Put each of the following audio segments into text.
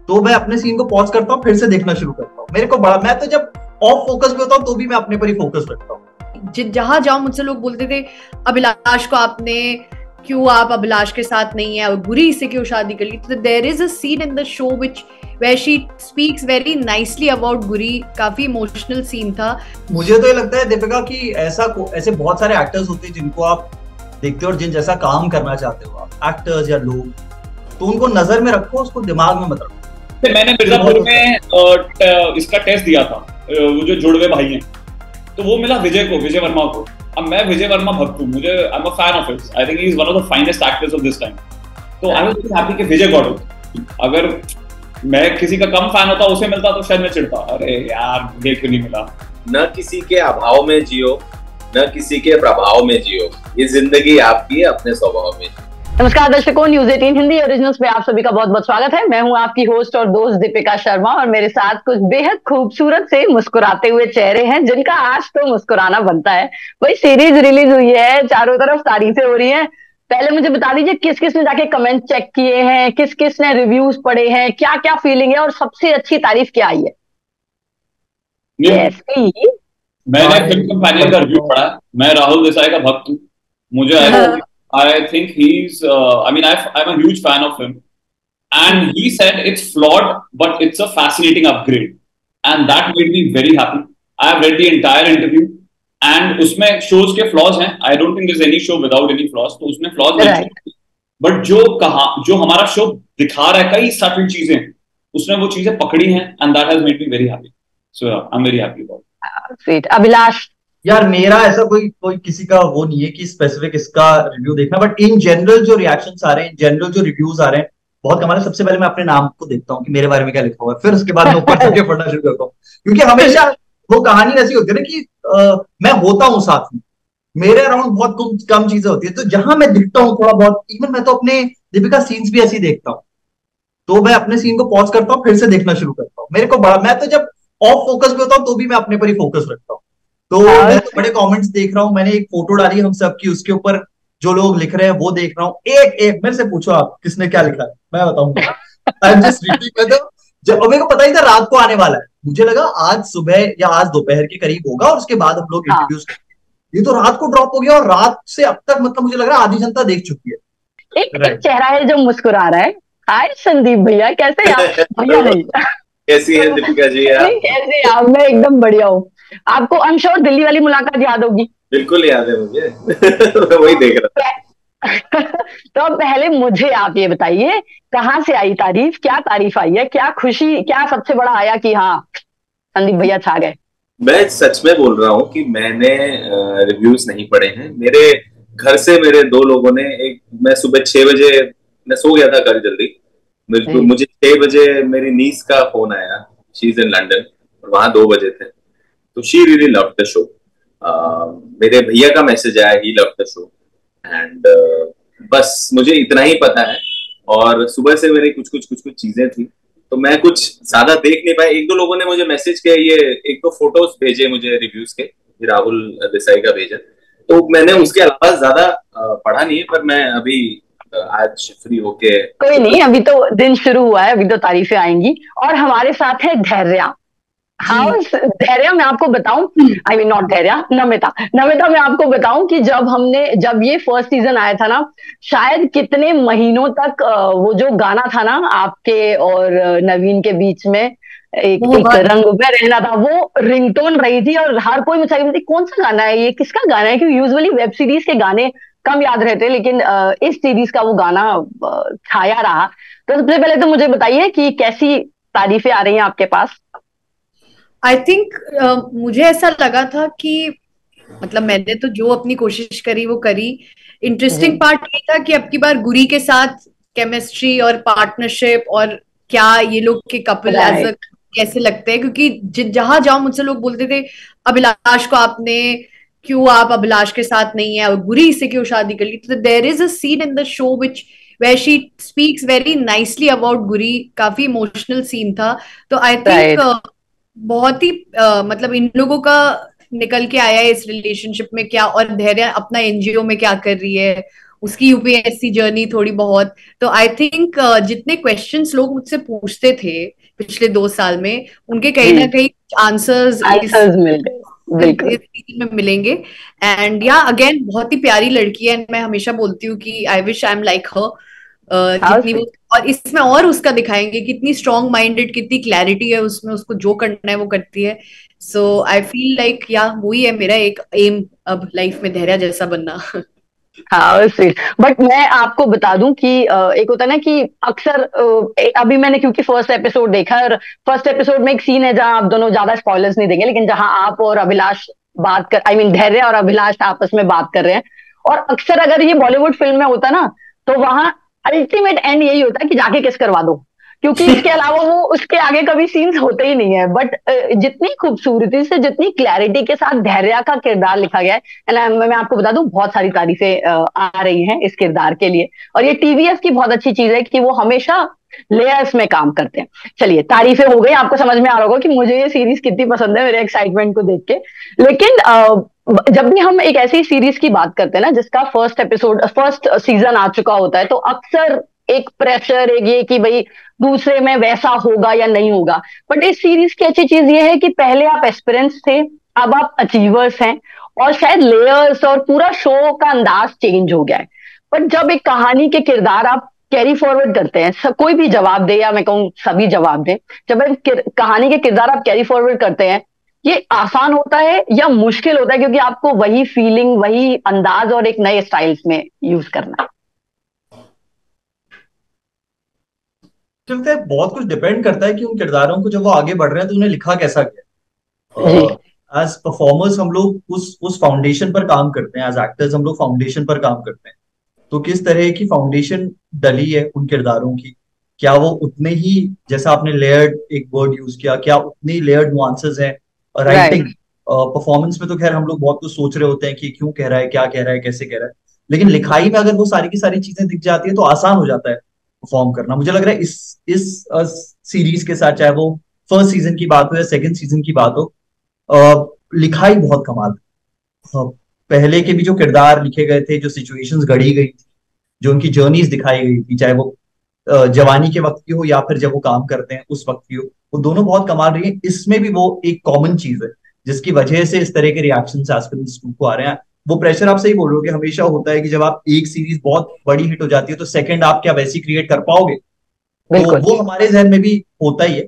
तो मैं अपने सीन को पॉज करता हूँ, फिर से देखना शुरू करता हूँ। मेरे को बड़ा, मैं तो जब ऑफ फोकस पे होता हूँ तो भी मैं अपने पर ही फोकस रखता हूँ। जहां जाओ मुझसे लोग बोलते थे अभिलाष को आपने क्यों, आप अभिलाष के साथ नहीं है और गुरी से क्यों शादी कर ली। तो there is a scene in the show which where she speaks very nicely about Guri. काफी इमोशनल सीन था। मुझे तो ये लगता है दीपिका कि ऐसे बहुत सारे एक्टर्स होते हैं जिनको आप देखते हो और जिन जैसा काम करना चाहते हो आप, एक्टर्स या लोग, तो उनको नजर में रखो, उसको दिमाग में मत रखो। मैंने मिर्जापुर में इसका टेस्ट दिया था, वो जो जुड़वे भाई हैं, तो वो मिला विजय वर्मा को। अब मैं विजय वर्मा भक्त हूँ, मुझे I am a fan of his, I think he is one of the finest actors of this time. तो आई वाज वेरी हैप्पी कि विजय गॉट इट। अगर मैं किसी का कम फैन होता, उसे मिलता तो शायद मैं चिढ़ता, अरे यार मुझे क्यों नहीं मिला। न किसी के अभाव में जियो, न किसी के प्रभाव में जियो, ये जिंदगी आपकी है, अपने स्वभाव में। नमस्कार दर्शकों, न्यूज 18 हिंदी ओरिजिनल्स में आप सभी का बहुत बहुत स्वागत है। मैं हूं आपकी होस्ट और दोस्त दीपिका शर्मा और मेरे साथ कुछ बेहद खूबसूरत से मुस्कुराते हुए चेहरे हैं जिनका आज तो मुस्कुराना बनता है। वही सीरीज रिलीज हुई है, चारों तरफ तारीफें हो रही हैं। पहले मुझे बता दीजिए किस किस ने जाके कमेंट चेक किए हैं, किस किस ने रिव्यूज पढ़े हैं, क्या क्या फीलिंग है और सबसे अच्छी तारीफ क्या आई है? मैंने फिल्म कंपेनियन का रिव्यू पढ़ा। मैं राहुल देसाई का भक्त हूँ। मुझे I think he's, I'm a huge fan of him. And he said it's flawed, but it's a fascinating upgrade. And that made me very happy. I have read the entire interview. And उसमें shows के flaws हैं. I don't think there's any show without any flaws. तो उसमें flaws नहीं हैं. But जो हमारा show दिखा रहा है, कई subtle चीजें, उसने वो चीजें पकड़ी हैं. And that has made me very happy. So yeah, I'm very happy about it. Sweet. Abhilash? यार मेरा ऐसा कोई किसी का वो नहीं है कि स्पेसिफिक इसका रिव्यू देखना, बट इन जनरल जो रिएक्शंस आ रहे हैं, इन जनरल जो रिव्यूज आ रहे हैं, बहुत कमाल है। सबसे पहले मैं अपने नाम को देखता हूँ कि मेरे बारे में क्या लिखा हुआ है, फिर उसके बाद मैं ऊपर चढ़ के पढ़ना शुरू करता हूँ। क्योंकि हमेशा वो कहानी ऐसी होती है ना कि मैं होता हूँ साथ में, मेरे अराउंड बहुत कम चीजें होती है, तो जहां मैं दिखता हूँ थोड़ा बहुत, इवन मैं तो अपने दीपिका सीन्स भी ऐसे ही देखता हूँ, तो मैं अपने सीन को पॉज करता हूँ, फिर से देखना शुरू करता हूँ। मेरे को बड़ा, मैं तो जब ऑफ फोकस पे होता हूँ तो भी मैं अपने पर ही फोकस रखता हूँ। तो मैं तो बड़े कमेंट्स देख रहा हूँ। मैंने एक फोटो डाली हम सब की, उसके ऊपर जो लोग लिख रहे हैं वो देख रहा हूँ। एक मेरे से पूछो आप किसने क्या लिखा है, मैं बताऊंगा। I am just reading. जब मेरे को पता ही था रात को आने वाला है, मुझे लगा आज सुबह या आज दोपहर के करीब होगा और उसके बाद हम लोग इंट्रोड्यूस करेंगे। ये तो रात को ड्रॉप हो गया और रात से अब तक मतलब मुझे लग रहा है आधी जनता देख चुकी है। एक चेहरा है जो मुस्कुरा रहा है। हाय संदीप भैया, कैसे आप? भैया नहीं, कैसी है दीपिका जी? कैसे आप? मैं एकदम बढ़िया हूँ। आपको आई एम श्योर दिल्ली वाली मुलाकात याद होगी। बिल्कुल याद है मुझे। मैं वही देख रहा था। तो पहले मुझे आप ये बताइए, कहाँ से आई तारीफ, क्या तारीफ आई है, क्या खुशी, क्या सबसे बड़ा आया कि हाँ संदीप भैया छा गए? मैं सच में बोल रहा हूँ कि मैंने रिव्यूज नहीं पढ़े हैं। मेरे घर से मेरे दो लोगों ने, मैं सुबह 6 बजे मैं सो गया था कल जल्दी, मुझे 6 बजे मेरी नीस का फोन आया। शी इज इन लंदन और वहां 2 बजे थे। तो she really loved the show. मेरे भैया का मैसेज आया, he loved the show. And बस मुझे इतना ही पता है। और सुबह से मेरी कुछ चीजें थी, तो मैं कुछ ज्यादा देख नहीं पाया। 1-2 लोगों ने मुझे मैसेज किया, ये 1-2 फोटोज भेजे मुझे रिव्यूज के, राहुल देसाई का भेजा, तो मैंने उसके अलावा ज्यादा पढ़ा नहीं है। पर मैं अभी आज फ्री होके, कोई नहीं, अभी तो दिन शुरू हुआ है, अभी तो तारीफें आएंगी। और हमारे साथ है धैर्या। हाँ धैर्या, मैं आपको बताऊं, I mean not Dhairya, Namita मैं आपको बताऊं कि जब ये फर्स्ट सीजन आया था ना, शायद कितने महीनों तक वो जो गाना था ना आपके और नवीन के बीच में, एक रंग में रहना था, वो रिंगटोन रही थी और हर कोई मुझे थी कौन सा गाना है ये, किसका गाना है? क्योंकि यूजुअली वेब सीरीज के गाने कम याद रहते, लेकिन इस सीरीज का वो गाना छाया रहा। तो सबसे पहले तो मुझे बताइए कि कैसी तारीफें आ रही हैं आपके पास? आई थिंक मुझे ऐसा लगा था कि मतलब मैंने तो जो अपनी कोशिश करी वो करी। इंटरेस्टिंग पार्ट ये था कि अब की बार गुरी के साथ केमिस्ट्री और पार्टनरशिप और क्या ये लोग के कपल एज कैसे लगते हैं, क्योंकि जहां जाओ मुझसे लोग बोलते थे अभिलाष को आपने क्यों, आप अभिलाष के साथ नहीं है और गुरी से क्यों शादी कर ली। तो there is a scene in the show which where she speaks very nicely about Guri. काफी इमोशनल सीन था। तो आई थिंक बहुत ही मतलब इन लोगों का निकल के आया है इस रिलेशनशिप में क्या, और धैर्य अपना एनजीओ में क्या कर रही है, उसकी यूपीएससी जर्नी थोड़ी बहुत। तो आई थिंक जितने क्वेश्चंस लोग मुझसे पूछते थे पिछले 2 साल में, उनके कहीं ना कहीं आंसर्स आंसर्स मिल गए, बिल्कुल। इस सीरीज में मिलेंगे। एंड या अगेन बहुत ही प्यारी लड़की है, मैं हमेशा बोलती हूँ कि I wish I am like her. जितनी वो, और इसमें और उसका दिखाएंगे कितनी स्ट्रॉन्ग माइंडेड, कितनी क्लैरिटी है उसमें, उसको जो करना है वो करती है। सो आई फील लाइक या वही है मेरा एक एम अब लाइफ में, धैर्य जैसा बनना। हाँ स्वीट। बट मैं आपको बता दूं कि एक होता है ना कि अक्सर अभी मैंने क्योंकि फर्स्ट एपिसोड देखा है, और फर्स्ट एपिसोड में एक सीन है जहां आप दोनों ज्यादा स्पॉयलर्स नहीं देंगे, लेकिन जहां आप और अभिलाष बात कर, धैर्य और अभिलाष आपस में बात कर रहे हैं। और अक्सर अगर ये बॉलीवुड फिल्म में होता ना, तो वहां अल्टीमेट एंड यही होता है कि जाके किस करवा दो, क्योंकि इसके अलावा वो उसके आगे कभी सीन्स होते ही नहीं है। बट जितनी खूबसूरती से, जितनी क्लैरिटी के साथ धैर्य का किरदार लिखा गया है, मैं आपको बता दूं बहुत सारी तारीफें आ रही हैं इस किरदार के लिए। और ये टीवीएस की बहुत अच्छी चीज है कि वो हमेशा लेयर्स में काम करते हैं। चलिए, तारीफें हो गई, आपको समझ में आ रहा होगा कि मुझे ये सीरीज कितनी पसंद है, मेरे एक्साइटमेंट को देख के। लेकिन जब भी हम एक ऐसी सीरीज की बात करते हैं ना जिसका फर्स्ट सीजन आ चुका होता है, तो अक्सर एक प्रेशर, एक ये कि भाई दूसरे में वैसा होगा या नहीं होगा। बट इस सीरीज की अच्छी चीज ये है कि पहले आप एस्पिरेंट्स थे, अब आप अचीवर्स हैं, और शायद लेयर्स और पूरा शो का अंदाज चेंज हो गया है। बट जब एक कहानी के किरदार आप कैरी फॉरवर्ड करते हैं, कोई भी जवाब दे या मैं कहूँ सभी जवाब दें, जब एक कहानी के किरदार आप कैरी फॉरवर्ड करते हैं, ये आसान होता है या मुश्किल होता है, क्योंकि आपको वही फीलिंग, वही अंदाज और एक नए स्टाइल्स में यूज करना है। चलते बहुत कुछ डिपेंड करता है कि उन किरदारों को जब वो आगे बढ़ रहे हैं तो उन्हें लिखा कैसा गया। एज परफॉर्मर्स हम लोग उस फाउंडेशन पर काम करते हैं, एज एक्टर्स हम लोग फाउंडेशन पर काम करते हैं। तो किस तरह की फाउंडेशन डली है उन किरदारों की, क्या वो उतने ही, जैसा आपने लेयर्ड एक वर्ड यूज किया, क्या उतनी लेयर्ड नुआंसेस हैं राइटिंग परफॉर्मेंस में। तो खैर हम लोग बहुत कुछ सोच रहे होते हैं कि क्यों कह रहा है, क्या कह रहा है, कैसे कह रहा है, लेकिन लिखाई में अगर वो सारी की सारी चीजें दिख जाती है तो आसान हो जाता है परफॉर्म करना। मुझे लग रहा है इस सीरीज के साथ, चाहे वो फर्स्ट सीजन की बात हो या सेकंड सीजन की बात हो, लिखाई बहुत कमाल है। पहले के भी जो किरदार लिखे गए थे, जो सिचुएशंस गढ़ी गई थी, जो उनकी जर्नीज दिखाई गई थी, चाहे वो जवानी के वक्त की हो या फिर जब वो काम करते हैं उस वक्त की हो, वो दोनों बहुत कमाल रही है। इसमें भी वो एक कॉमन चीज है जिसकी वजह से इस तरह के रिएक्शन आजकल इस को आ रहे हैं। वो प्रेशर आप सही बोल रहे हो कि हमेशा होता है कि जब आप एक सीरीज बहुत बड़ी हिट हो जाती है तो सेकंड आप क्या वैसी क्रिएट कर पाओगे। तो वो हमारे जहन में भी होता ही है,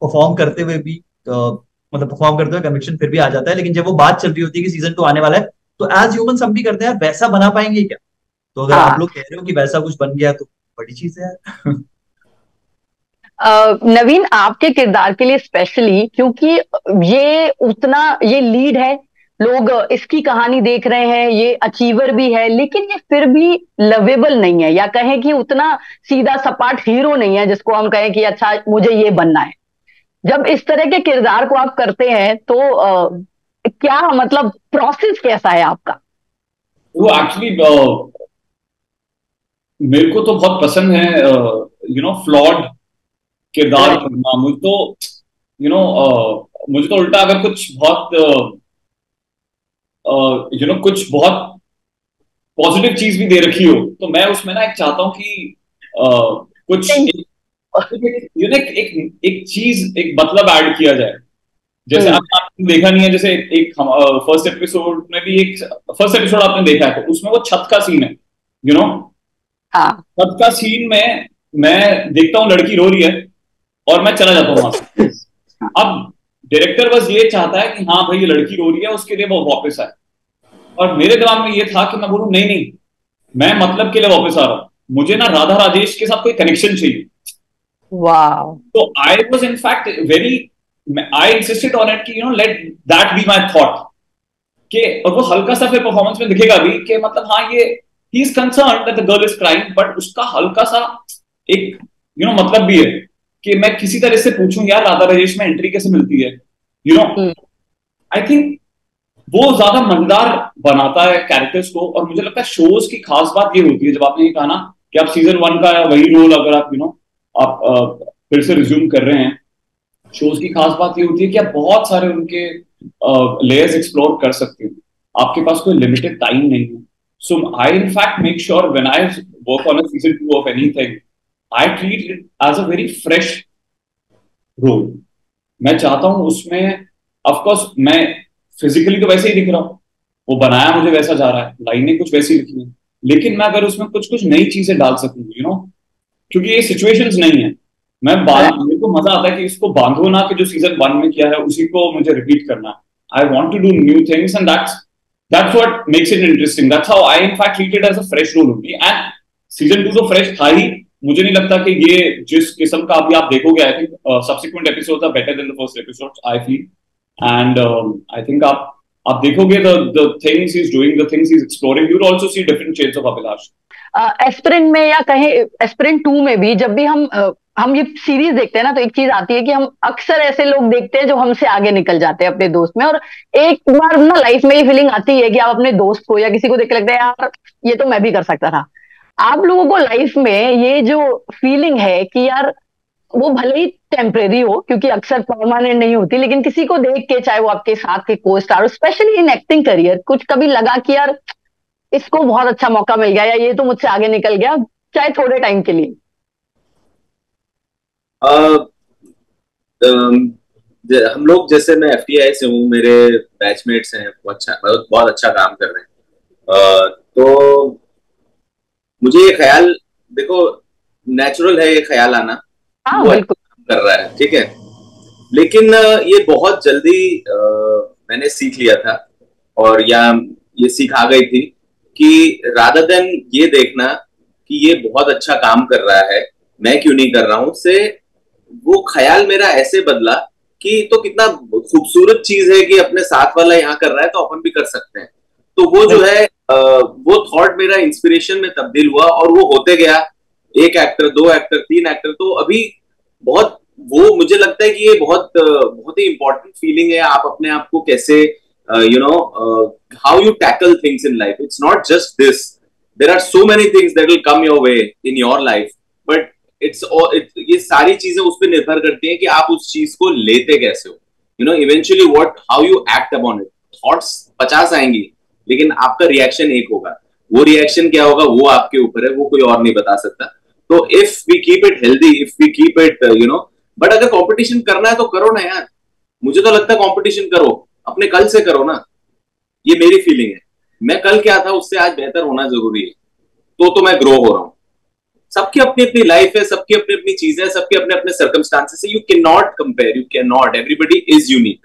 परफॉर्म करते हुए भी मतलब परफॉर्म करते हुए कन्विक्शन फिर भी आ जाता है। लेकिन जब वो बात चल रही होती है कि सीजन 2 आने वाला है, तो एज ह्यूमन हम भी करते हैं यार वैसा बना पाएंगे क्या। तो अगर आप लोग कह रहे हो कि वैसा कुछ बन गया तो बड़ी चीज है यार। नवीन, आपके किरदार के लिए स्पेशली, क्योंकि ये लीड है, लोग इसकी कहानी देख रहे हैं, ये अचीवर भी है, लेकिन ये फिर भी लवेबल नहीं है, या कहें कि उतना सीधा सपाट हीरो नहीं है जिसको हम कहें कि अच्छा मुझे ये बनना है। जब इस तरह के किरदार को आप करते हैं तो क्या मतलब प्रोसेस कैसा है आपका? वो एक्चुअली मेरे को तो बहुत पसंद है फ्लॉड किरदार करना। मुझे तो मुझे तो उल्टा, अगर कुछ बहुत कुछ बहुत पॉजिटिव चीज भी दे रखी हो तो मैं उसमें ना एक चाहता हूँ कि कुछ एक चीज, एक मतलब ऐड किया जाए। जैसे आपने देखा नहीं है, जैसे एक फर्स्ट एपिसोड में भी, एक फर्स्ट एपिसोड आपने देखा है तो उसमें वो छत का सीन है, छत का सीन में मैं देखता हूँ लड़की रो रही है और मैं चला जाता हूँ वहां से। अब डायरेक्टर बस ये चाहता है कि हाँ भाई ये लड़की रो रही है, उसके लिए वो वापस आए। और मेरे दिमाग में ये था कि मैं बोलूं नहीं नहीं, मैं मतलब के लिए वापस आ रहा हूँ, मुझे ना राधा राजेश के साथ कोई कनेक्शन चाहिए। वाओ। तो I was in fact I insisted on it कि let that be my thought के। और वो हल्का सा फिर परफॉर्मेंस में दिखेगा भी कि मतलब हाँ ये he is concerned that the girl is crying, but उसका हल्का सा एक मतलब भी है कि मैं किसी तरह से पूछूं यार राधा राजेश में एंट्री कैसे मिलती है। आई थिंक वो ज्यादा मजेदार बनाता है कैरेक्टर्स को। और मुझे लगता है शोज की खास बात ये होती है, जब आपने ये कहा ना कि आप सीजन 1 का वही रोल अगर आप फिर से रिज्यूम कर रहे हैं, शोज की खास बात ये होती है कि आप बहुत सारे उनके लेयर्स एक्सप्लोर कर सकते हो। आपके पास कोई लिमिटेड टाइम नहीं है, So I in fact make sure when I work on a season 2 of anything, I treat it as a very fresh role. मैं चाहता हूँ उसमें, ऑफ कोर्स मैं फिजिकली तो वैसे ही दिख रहा हूँ, वो बनाया मुझे वैसा जा रहा है, लाइनें कुछ वैसी लिखी हैं, लेकिन मैं अगर उसमें कुछ कुछ नई चीजें डाल सकूं, क्योंकि ये सिचुएशंस नहीं है, मेरे को मजा आता है कि इसको बांधो ना कि जो सीजन 1 में किया है उसी को मुझे रिपीट करना है. I want to do new things and that's what makes it interesting. That's how I in fact treat it as a fresh role only. And season 2 तो fresh था ही. मुझे नहीं लगता कि ये जिस किस्म का अभी आप देखोगे, I think subsequent episodes are better than the first episodes, I feel. And I think आप देखोगे the things he's doing, the things he's exploring, you'll also see different shades of Abhilash. Aspirant में या कहें aspirant 2 में भी जब भी हम ये सीरीज देखते हैं ना, तो एक चीज आती है कि हम अक्सर ऐसे लोग देखते हैं जो हमसे आगे निकल जाते हैं अपने दोस्त में, और एक बार ना लाइफ में ये फीलिंग आती है कि आप अपने दोस्त को या किसी को देख के लगता है यार ये तो मैं भी कर सकता था. आप लोगों को लाइफ में ये जो फीलिंग है कि यार वो भले ही टेम्परेरी हो, क्योंकि अक्सर परमानेंट नहीं होती, लेकिन किसी को देख के, चाहे वो आपके साथ के को star, specially in acting career, कुछ कभी लगा कि यार इसको बहुत अच्छा मौका मिल गया या ये तो मुझसे आगे निकल गया, चाहे थोड़े टाइम के लिए? हम लोग, जैसे मैं FTI से हूँ, मेरे बैचमेट्स हैं, बहुत अच्छा काम कर रहे हैं, तो मुझे ये ख्याल, देखो नेचुरल है ये ख्याल आना, वो कर रहा है, ठीक है, लेकिन ये बहुत जल्दी मैंने सीख लिया था, और या ये सीख आ गई थी कि रादर देन ये देखना कि ये बहुत अच्छा काम कर रहा है, मैं क्यों नहीं कर रहा हूं, से वो ख्याल मेरा ऐसे बदला कि तो कितना खूबसूरत चीज है कि अपने साथ वाला यहाँ कर रहा है तो अपन भी कर सकते हैं. तो वो जो है वो थॉट मेरा इंस्पिरेशन में तब्दील हुआ, और वो होते गया, 1 एक्टर, 2 एक्टर, 3 एक्टर, तो अभी बहुत, वो मुझे लगता है कि ये बहुत ही इंपॉर्टेंट फीलिंग है. आप अपने आप को कैसे how you tackle things in life. It's not just this. There are so many things that will come your way in your life, but ये सारी चीजें उस पर निर्भर करती हैं कि आप उस चीज को लेते कैसे हो. Eventually how you act upon it. Thoughts 50 आएंगी, लेकिन आपका रिएक्शन एक होगा. वो रिएक्शन क्या होगा वो आपके ऊपर है, वो कोई और नहीं बता सकता. तो if we keep it healthy, if we keep it, but अगर कंपटीशन करना है तो करो ना यार. मुझे तो लगता है कंपटीशन करो, अपने कल से करो ना. ये मेरी फीलिंग है. मैं कल क्या था उससे आज बेहतर होना जरूरी है, तो मैं ग्रो हो रहा हूँ. सबकी अपनी अपनी लाइफ है, सबकी अपनी अपनी चीजें हैं, सबके अपने अपने सर्कमस्टांसेस है. You can not compare, you can not. Everybody is unique.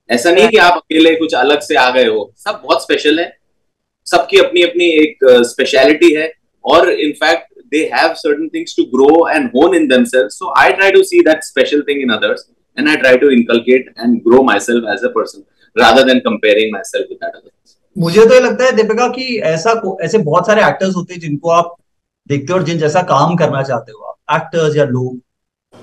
ऐसा नहीं कि आप अकेले कुछ अलग से आ गए हो. सब बहुत स्पेशल है, सबकी अपनी अपनी एक स्पेशलिटी है, और in fact they have certain things to grow and hone in themselves. So I try to see that special thing in others, and I try to inculcate and grow myself as a person rather than comparing myself with that others. मुझे तो ये लगता है दीपिका कि ऐसे बहुत सारे actors होते हैं जिनको आप देखते हो और जिन जैसा काम करना चाहते हो आप, एक्टर्स या लोग,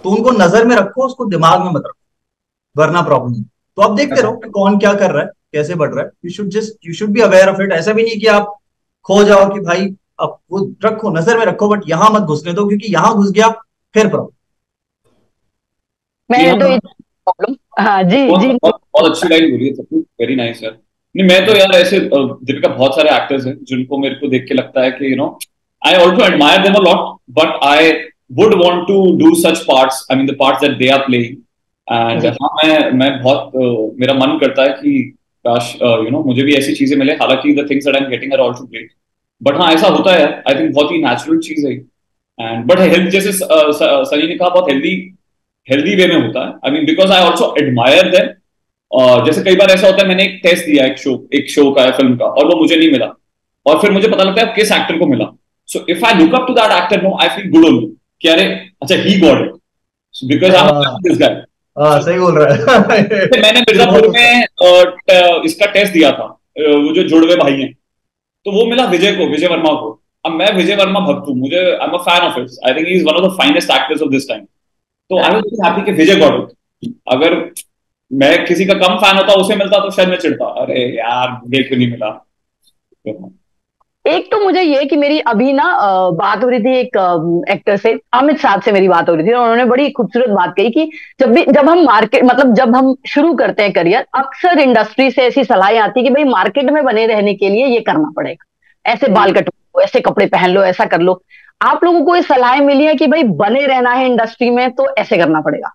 तो उनको नजर में रखो, उसको दिमाग में मत रखो, वरना प्रॉब्लम. तो आप देखते रहो कि कौन क्या कर रहा है, कैसे बढ़ रहा है. You should be aware of it. ऐसा भी नहीं कि आप खो जाओ कि भाई अब वो रखो, नजर में रखो, बट यहां मत घुसने दो, क्योंकि यहां घुस गया फिर प्रॉब्लम. हाँ जी जी, बहुत अच्छी लाइन बोली है, सब कुछ वेरी नाइस यार. नहीं, मैं तो यार ऐसे दीपिका बहुत सारे एक्टर्स हैं जिनको मेरे को देख के लगता है कि I also admire them a lot, but I would want to do such parts, I mean the parts that they are playing. And हाँ, मैं बहुत मेरा मन करता है कि काश मुझे भी ऐसी चीजें मिले. हालांकि the things that I am getting are also great, but हाँ ऐसा होता है. आई थिंक बहुत ही नेचुरल चीज है. एंड बट हेल्थ, जैसे सनी ने कहा, बहुत हेल्दी वे में होता है. I mean because I also admire them. जैसे कई बार ऐसा होता है, मैंने एक टेस्ट दिया एक शो का, फिल्म का, और वो मुझे नहीं मिला, और फिर मुझे पता लगता है किस एक्टर को मिला. So if I look up to that actor, no, I feel good only कि अरे अच्छा ही got it, because I am this guy. सही बोल रहा है. मैंने मिर्जापुर में इसका टेस्ट दिया था, वो जो जुड़वे भाई हैं, तो वो मिला विजय वर्मा को. अब मैं विजय वर्मा भक्त हूँ, मुझे I am a fan of his. I think he is one of the finest actors of this time. तो आई वाज हैप्पी कि विजय गॉट इट. अगर मैं किसी का कम फैन होता, उसे मिलता तो शायद मैं चिढ़ता, अरे यार मुझे क्यों नहीं मिला. एक तो मुझे ये कि मेरी अभी ना बात हो रही थी एक एक्टर से, अमित साहब से मेरी बात हो रही थी, और उन्होंने बड़ी खूबसूरत बात कही कि जब हम मार्केट, मतलब जब हम शुरू करते हैं करियर, अक्सर इंडस्ट्री से ऐसी सलाहें आती है कि भाई मार्केट में बने रहने के लिए ये करना पड़ेगा. ऐसे बाल कटवा लो, ऐसे कपड़े पहन लो, ऐसा कर लो। आप लोगों को ये सलाह मिली है कि भाई बने रहना है इंडस्ट्री में तो ऐसे करना पड़ेगा,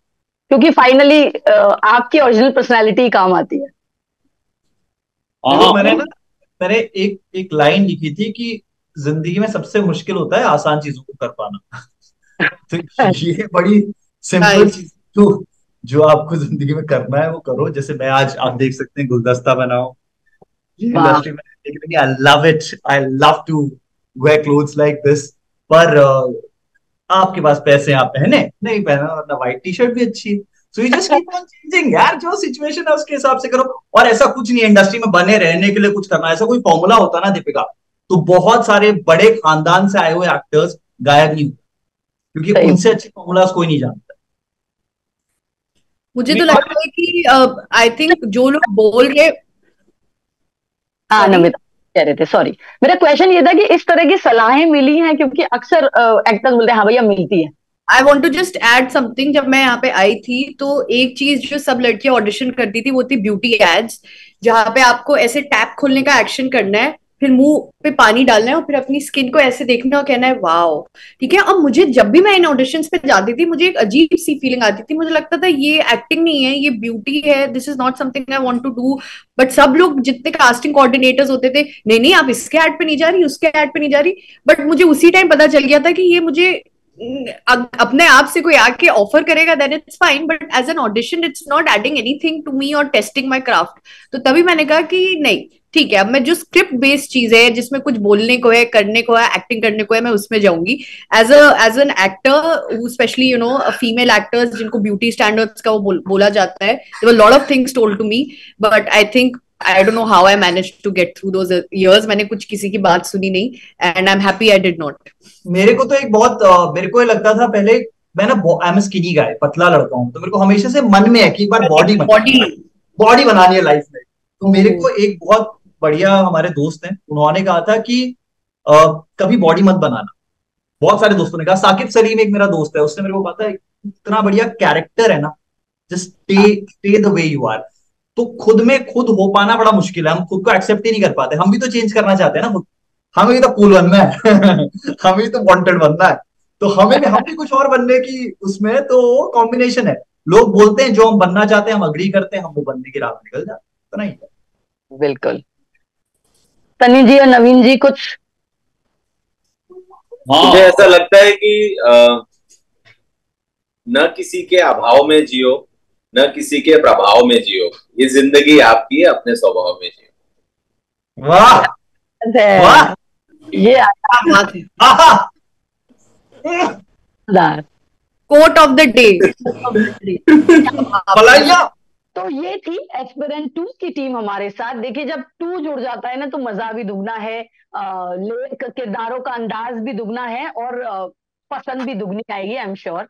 क्योंकि फाइनली आपकी ओरिजिनल पर्सनैलिटी काम आती है। देखो मैंने एक एक लाइन लिखी थी कि जिंदगी में सबसे मुश्किल होता है आसान चीजों को कर पाना। तो ये बड़ी सिंपल चीज जो आपको जिंदगी में करना है वो करो। जैसे मैं आज आप देख सकते हैं गुलदस्ता बनाओ, ये वाह, इंडस्ट्री में I love it, I love to wear clothes like this. पर आपके पास पैसे आप पहने नहीं पहना, वरना व्हाइट टी शर्ट भी अच्छी है। So you just keep on changing यार, जो सिचुएशन है उसके हिसाब से करो। और ऐसा कुछ नहीं है इंडस्ट्री में बने रहने के लिए कुछ करना, ऐसा कोई फॉर्मूला होता ना दीपिका, तो बहुत सारे बड़े खानदान से आए हुए एक्टर्स गायब नहीं होते, क्योंकि सही। उनसे अच्छे फॉर्मूलाज कोई नहीं जानता। मुझे तो लगता है कि आई थिंक जो लोग बोल रहे, हाँ सॉरी नमिता कह रहे थे, सॉरी। मेरा क्वेश्चन ये था कि इस तरह की सलाहें मिली हैं, क्योंकि अक्सर एक्टर्स बोलते हैं हाँ भैया मिलती है। I want to just add something. जब मैं यहाँ पे आई थी तो एक चीज जो सब लड़कियां ऑडिशन करती थी वो थी ब्यूटी एड्स, जहाँ पे आपको ऐसे टैप खोलने का एक्शन करना है, फिर मुंह पे पानी डालना है और फिर अपनी स्किन को ऐसे देखना और कहना है वाओ। ठीक है, अब मुझे जब भी मैं इन ऑडिशंस पे जाती थी मुझे एक अजीब सी फीलिंग आती थी, मुझे लगता था ये एक्टिंग नहीं है, ये ब्यूटी है, this is not something I want to do. But सब लोग जितने कास्टिंग कोऑर्डिनेटर्स होते थे, नहीं नहीं आप इसके एड पे नहीं जा रही, उसके एड पे नहीं जा रही। बट मुझे उसी टाइम पता चल गया था कि ये मुझे अपने आप से कोई आके ऑफर करेगा then it's fine, but as an audition it's not adding anything to me और टेस्टिंग माय क्राफ्ट। तो तभी मैंने कहा कि नहीं ठीक है, अब मैं जो स्क्रिप्ट बेस्ड चीज है जिसमें कुछ बोलने को है, करने को है, एक्टिंग करने को है, मैं उसमें जाऊंगी। As an actor specially female actors जिनको ब्यूटी स्टैंडर्ड्स का वो बोला जाता है, there were lot of things told to me, but I think I don't know how I manage to get through those years. मैंने कुछ किसी की बात सुनी नहीं and I am happy I did not. मेरे को तो एक बहुत मेरे को ये लगता था पहले, मैं ना आई एम स्किनी गाय, पतला लड़का हूँ, तो मेरे को हमेशा से मन में है कि एक बार बॉडी बॉडी बनानी है लाइफ में। तो मेरे को एक बहुत बढ़िया हमारे दोस्त हैं, उन्होंने कहा था कि कभी बॉडी मत बनाना। बहुत सारे दोस्तों ने कहा, साकिब सलीम एक मेरा दोस्त है, उसने मेरे को कहा था इतना बढ़िया कैरेक्टर है ना, just stay the way you are. तो खुद में खुद हो पाना बड़ा मुश्किल है, हम खुद को एक्सेप्ट ही नहीं कर पाते। हम भी तो चेंज करना चाहते हैं ना खुद, हमें भी तो कूल बनना है हमें भी तो वांटेड बनना है, तो हम भी कुछ और बनने की उसमें तो कॉम्बिनेशन है। लोग बोलते हैं जो हम बनना चाहते हैं, हम अग्री करते हैं, हम वो बनने की राह में निकल जाते हैं, तो नहीं है। बिल्कुल। तनी जी और नवीन जी कुछ? मुझे ऐसा लगता है कि न किसी के अभाव में जियो, न किसी के प्रभाव में जियो, ये जिंदगी आपकी है, अपने स्वभाव में जियो। वाह वाह, ये बात है। आधार कोट ऑफ द डे। भलाइया। तो ये थी एस्पिरेंट 2 की टीम हमारे साथ। देखिए जब 2 जुड़ जाता है ना तो मजा भी दुगना है, किरदारों का अंदाज भी दुगना है और पसंद भी दुगनी आएगी, आई एम श्योर।